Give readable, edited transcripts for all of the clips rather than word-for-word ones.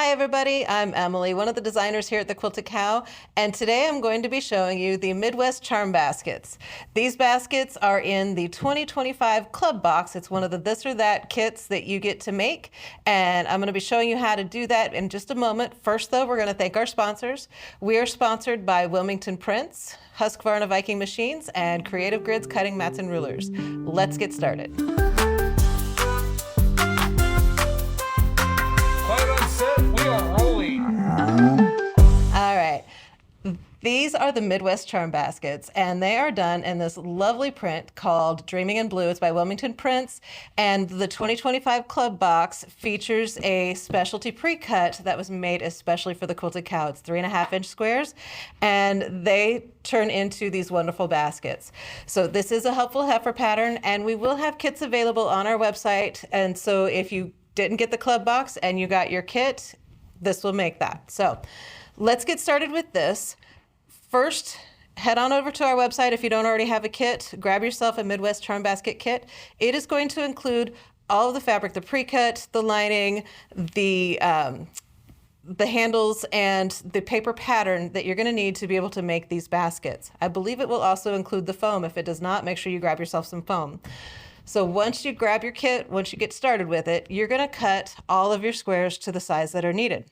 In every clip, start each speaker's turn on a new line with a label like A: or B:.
A: Hi everybody, I'm Emily, one of the designers here at the Quilted Cow, and today I'm going to be showing you the Midwest Charm Baskets. These baskets are in the 2025 Club Box. It's one of the This or That kits that you get to make, and I'm going to be showing you how to do that in just a moment. First though, we're going to thank our sponsors. We are sponsored by Wilmington Prints, Husqvarna Viking Machines, and Creative Grids Cutting Mats and Rulers. Let's get started.
B: We are rolling.
A: All right. These are the Midwest Charm Baskets, and they are done in this lovely print called Dreaming in Blue. It's by Wilmington Prints, and the 2025 Club Box features a specialty pre-cut that was made especially for the Quilted Cow. It's 3.5-inch squares, and they turn into these wonderful baskets. So this is a helpful heifer pattern, and we will have kits available on our website, and so if you didn't get the Club Box and you got your kit, this will make that. So let's get started with this. First, head on over to our website if you don't already have a kit. Grab yourself a Midwest Charm Basket kit. It is going to include all of the fabric, the pre-cut, the lining, the handles, and the paper pattern that you're going to need to be able to make these baskets. I believe it will also include the foam. If it does not, make sure you grab yourself some foam. So once you grab your kit, once you get started with it, you're going to cut all of your squares to the size that are needed.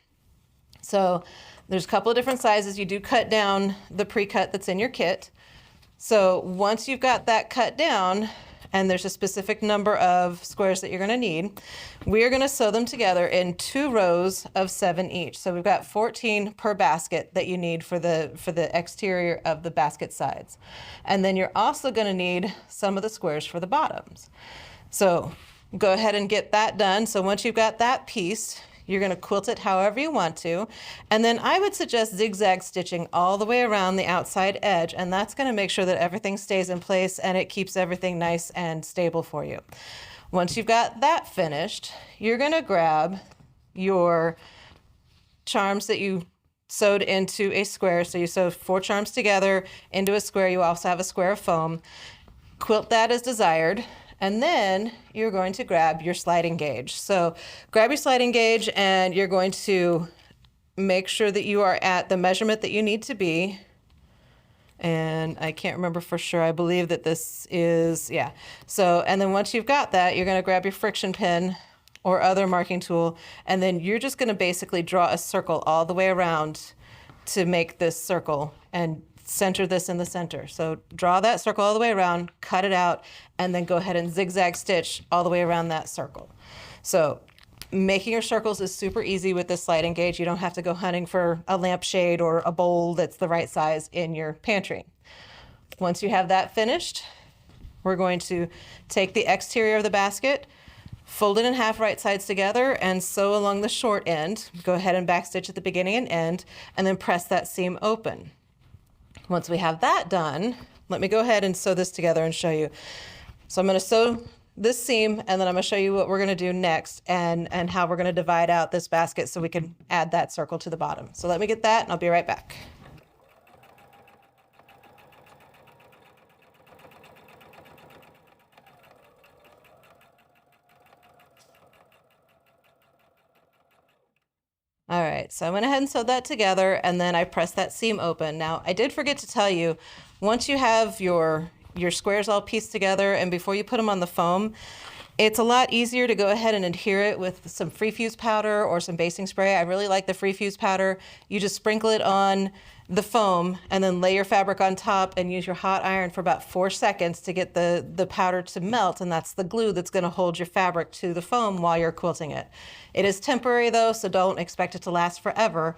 A: So there's a couple of different sizes. You do cut down the pre-cut that's in your kit. So once you've got that cut down, and there's a specific number of squares that you're going to need, we are going to sew them together in 2 rows of 7 each. So we've got 14 per basket that you need for the exterior of the basket sides. And then you're also going to need some of the squares for the bottoms. So go ahead and get that done. So once you've got that piece, you're going to quilt it however you want to. And then I would suggest zigzag stitching all the way around the outside edge, and that's going to make sure that everything stays in place and it keeps everything nice and stable for you. Once you've got that finished, you're going to grab your charms that you sewed into a square. So you sewed 4 charms together into a square. You also have a square of foam. Quilt that as desired. And then you're going to grab your sliding gauge. So grab your sliding gauge and you're going to make sure that you are at the measurement that you need to be. And I can't remember for sure. I believe that this is, yeah. So, and then once you've got that, you're going to grab your friction pin or other marking tool, and then you're just going to basically draw a circle all the way around to make this circle and center this in the center. So draw that circle all the way around, cut it out, and then go ahead and zigzag stitch all the way around that circle. So making your circles is super easy with this sliding gauge. You don't have to go hunting for a lampshade or a bowl that's the right size in your pantry. Once you have that finished, we're going to take the exterior of the basket, fold it in half right sides together, and sew along the short end. Go ahead and backstitch at the beginning and end, and then press that seam open. Once we have that done, let me go ahead and sew this together and show you. So I'm going to sew this seam, and then I'm going to show you what we're going to do next and how we're going to divide out this basket so we can add that circle to the bottom. So let me get that, and I'll be right back. All right, so I went ahead and sewed that together, and then I pressed that seam open. Now, I did forget to tell you, once you have your squares all pieced together and before you put them on the foam, it's a lot easier to go ahead and adhere it with some Free Fuse powder or some basting spray. I really like the Free Fuse powder. You just sprinkle it on the foam and then lay your fabric on top and use your hot iron for about 4 seconds to get the powder to melt, and that's the glue that's going to hold your fabric to the foam while you're quilting it. It is temporary though, so don't expect it to last forever,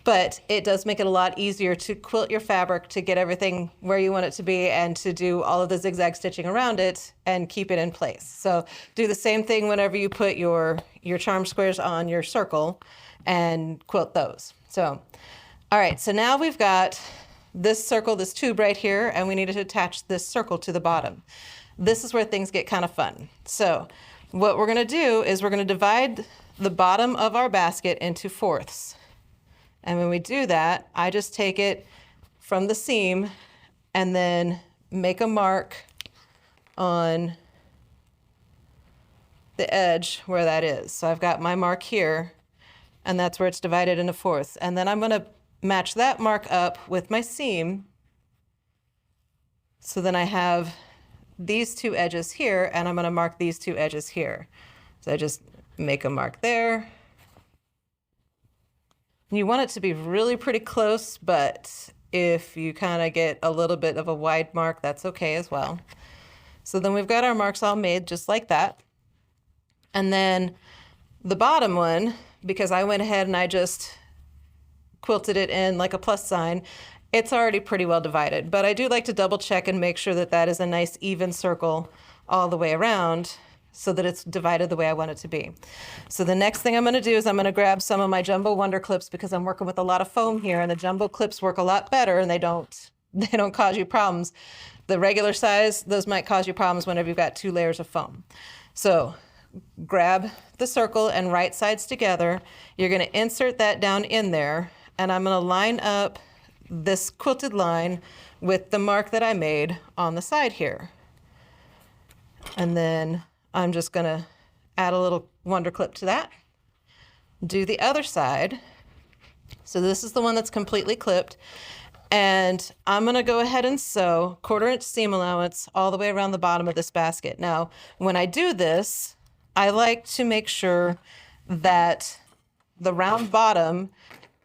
A: but it does make it a lot easier to quilt your fabric, to get everything where you want it to be, and to do all of the zigzag stitching around it and keep it in place. So do the same thing whenever you put your charm squares on your circle and quilt those. So all right, so now we've got this circle, this tube right here, and we need to attach this circle to the bottom. This is where things get kind of fun. So what we're going to do is we're going to divide the bottom of our basket into fourths. And when we do that, I just take it from the seam and then make a mark on the edge where that is. So I've got my mark here, and that's where it's divided into fourths. And then I'm going to match that mark up with my seam. So then I have these two edges here, and I'm going to mark these two edges here. So I just make a mark there. You want it to be really pretty close, but if you kind of get a little bit of a wide mark, that's okay as well. So then we've got our marks all made just like that. And then the bottom one, because I went ahead and I just quilted it in like a plus sign, it's already pretty well divided. But I do like to double check and make sure that that is a nice even circle all the way around so that it's divided the way I want it to be. So the next thing I'm going to do is I'm going to grab some of my Jumbo Wonder clips, because I'm working with a lot of foam here, and the Jumbo clips work a lot better and they don't cause you problems. The regular size, those might cause you problems whenever you've got 2 layers of foam. So grab the circle and right sides together. You're going to insert that down in there, and I'm going to line up this quilted line with the mark that I made on the side here. And then I'm just going to add a little Wonder clip to that. Do the other side. So this is the one that's completely clipped. And I'm going to go ahead and sew 1/4 inch seam allowance all the way around the bottom of this basket. Now, when I do this, I like to make sure that the round bottom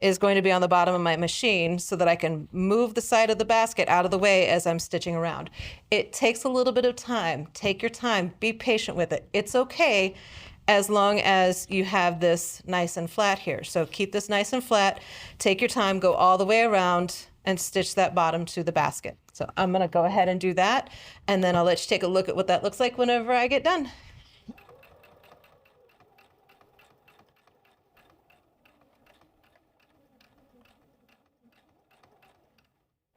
A: is going to be on the bottom of my machine so that I can move the side of the basket out of the way as I'm stitching around. It takes a little bit of time. Take your time. Be patient with it. It's okay as long as you have this nice and flat here. So keep this nice and flat. Take your time. Go all the way around and stitch that bottom to the basket. So I'm going to go ahead and do that, and then I'll let you take a look at what that looks like whenever I get done.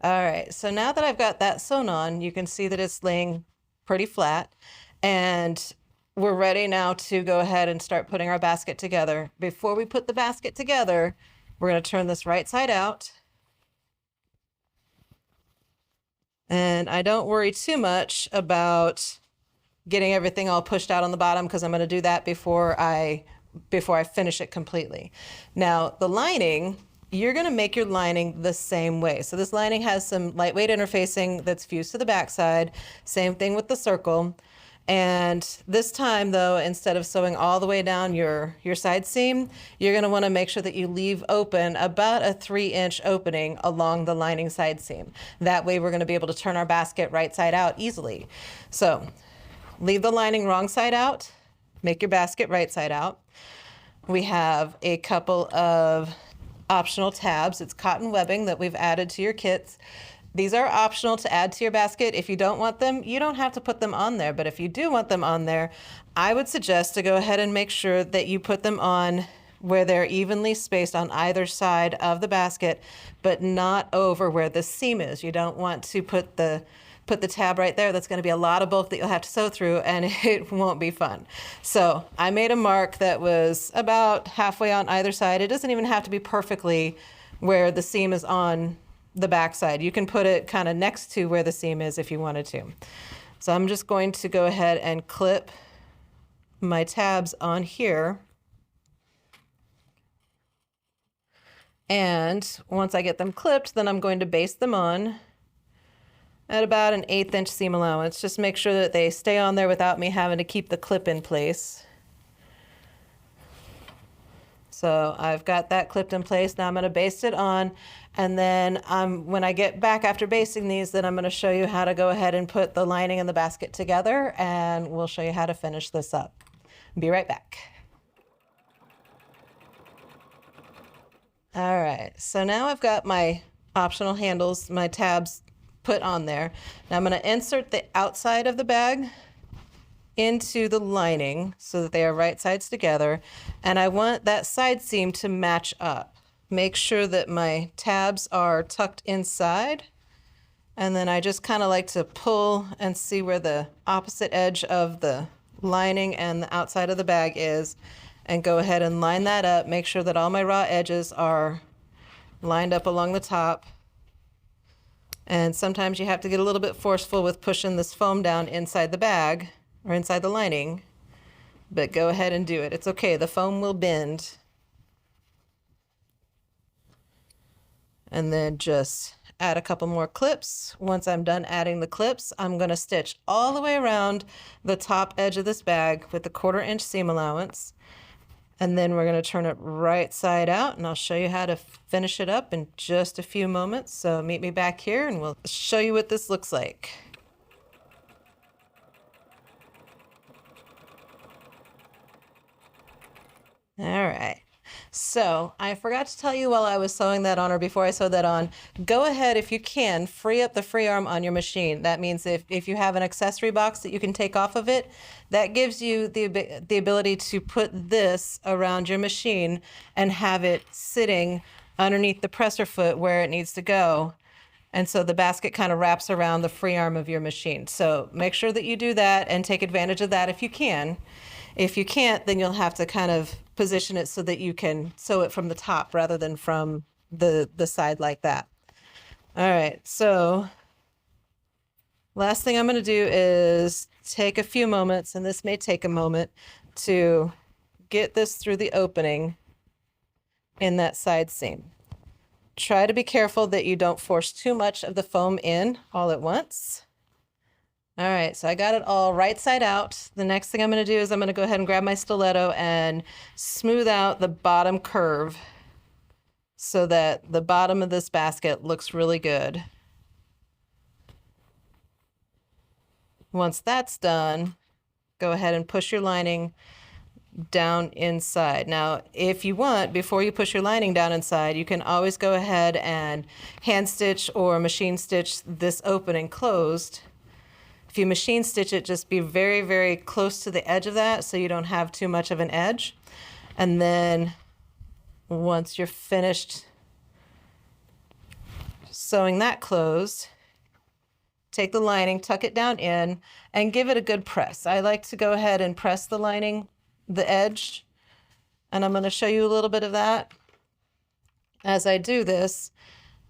A: All right, so now that I've got that sewn on, you can see that it's laying pretty flat, and we're ready now to go ahead and start putting our basket together. Before we put the basket together, we're going to turn this right side out. And I don't worry too much about getting everything all pushed out on the bottom, because I'm going to do that before I finish it completely. Now, the lining, you're going to make your lining the same way. So this lining has some lightweight interfacing that's fused to the backside. Same thing with the circle. And this time, though, instead of sewing all the way down your side seam, you're going to want to make sure that you leave open about a 3-inch opening along the lining side seam. That way we're going to be able to turn our basket right side out easily. So leave the lining wrong side out, make your basket right side out. We have a couple of optional tabs. It's cotton webbing that we've added to your kits. These are optional to add to your basket. If you don't want them, you don't have to put them on there. But if you do want them on there, I would suggest to go ahead and make sure that you put them on where they're evenly spaced on either side of the basket, but not over where the seam is. You don't want to put the tab right there. That's going to be a lot of bulk that you'll have to sew through, and it won't be fun. So I made a mark that was about halfway on either side. It doesn't even have to be perfectly where the seam is on the back side. You can put it kind of next to where the seam is if you wanted to. So I'm just going to go ahead and clip my tabs on here. And once I get them clipped, then I'm going to baste them on at about an 1/8 inch seam allowance. Just make sure that they stay on there without me having to keep the clip in place. So I've got that clipped in place. Now I'm going to baste it on, and then when I get back after basting these, then I'm going to show you how to go ahead and put the lining and the basket together, and we'll show you how to finish this up. Be right back. All right, so now I've got my optional handles, my tabs put on there. Now I'm going to insert the outside of the bag into the lining so that they are right sides together, and I want that side seam to match up. Make sure that my tabs are tucked inside, and then I just kind of like to pull and see where the opposite edge of the lining and the outside of the bag is, and go ahead and line that up. Make sure that all my raw edges are lined up along the top. And sometimes you have to get a little bit forceful with pushing this foam down inside the bag or inside the lining, but go ahead and do it. It's okay, the foam will bend. and then just add a couple more clips. Once I'm done adding the clips, I'm going to stitch all the way around the top edge of this bag with the 1/4 inch seam allowance. And then we're going to turn it right side out, and I'll show you how to finish it up in just a few moments. So meet me back here and we'll show you what this looks like. All right. So I forgot to tell you while I was sewing that on, or before I sewed that on, go ahead, if you can, free up the free arm on your machine. That means if you have an accessory box that you can take off of it, that gives you the ability to put this around your machine and have it sitting underneath the presser foot where it needs to go. And so the basket kind of wraps around the free arm of your machine. So make sure that you do that and take advantage of that if you can. If you can't, then you'll have to kind of position it so that you can sew it from the top rather than from the side like that. All right, so last thing I'm going to do is take a few moments, and this may take a moment, to get this through the opening in that side seam. Try to be careful that you don't force too much of the foam in all at once. All right, so I got it all right side out. The next thing I'm going to do is I'm going to go ahead and grab my stiletto and smooth out the bottom curve so that the bottom of this basket looks really good. Once that's done, go ahead and push your lining down inside. Now, if you want, before you push your lining down inside, you can always go ahead and hand stitch or machine stitch this opening closed. If you machine stitch it, just be very, very close to the edge of that so you don't have too much of an edge. And then once you're finished sewing that closed, take the lining, tuck it down in, and give it a good press. I like to go ahead and press the lining, the edge, and I'm going to show you a little bit of that. As I do this,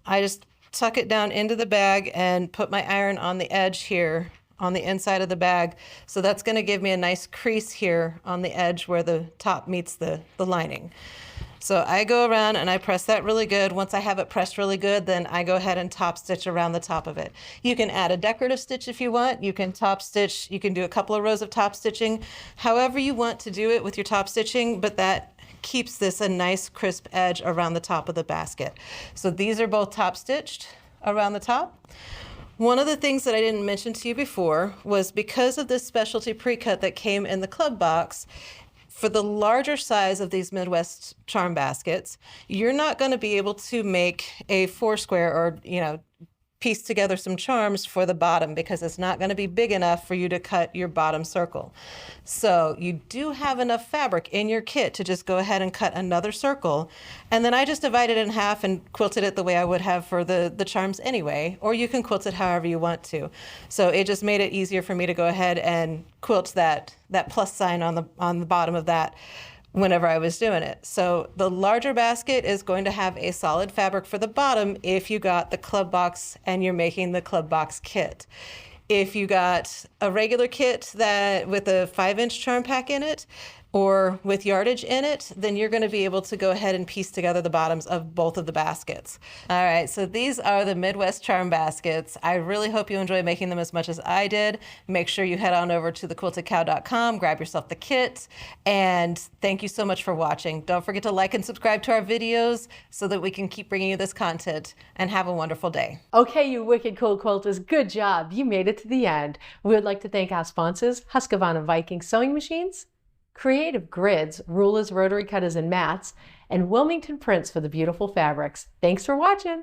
A: I just tuck it down into the bag and put my iron on the edge here on the inside of the bag. So that's going to give me a nice crease here on the edge where the top meets the lining. So I go around and I press that really good. Once I have it pressed really good, then I go ahead and top stitch around the top of it. You can add a decorative stitch if you want. You can top stitch, you can do a couple of rows of top stitching, however you want to do it with your top stitching, but that keeps this a nice crisp edge around the top of the basket. So these are both top stitched around the top. One of the things that I didn't mention to you before was because of this specialty pre-cut that came in the club box, for the larger size of these Midwest charm baskets, you're not going to be able to make a 4-square or, piece together some charms for the bottom because it's not going to be big enough for you to cut your bottom circle. So you do have enough fabric in your kit to just go ahead and cut another circle. And then I just divided it in half and quilted it the way I would have for the charms anyway, or you can quilt it however you want to. So it just made it easier for me to go ahead and quilt that plus sign on the bottom of that whenever I was doing it. So the larger basket is going to have a solid fabric for the bottom if you got the club box and you're making the club box kit. If you got a regular kit that with a 5-inch charm pack in it or with yardage in it, then you're going to be able to go ahead and piece together the bottoms of both of the baskets. All right, so these are the Midwest charm baskets. I really hope you enjoy making them as much as I did. Make sure you head on over to thequiltedcow.com, grab yourself the kit, and thank you so much for watching. Don't forget to like and subscribe to our videos so that we can keep bringing you this content, and have a wonderful day.
C: Okay, you wicked cool quilters, good job. You made it to the end. We would like to thank our sponsors, Husqvarna Viking Sewing Machines, Creative Grids, rulers, rotary cutters, and mats, and Wilmington Prints for the beautiful fabrics. Thanks for watching.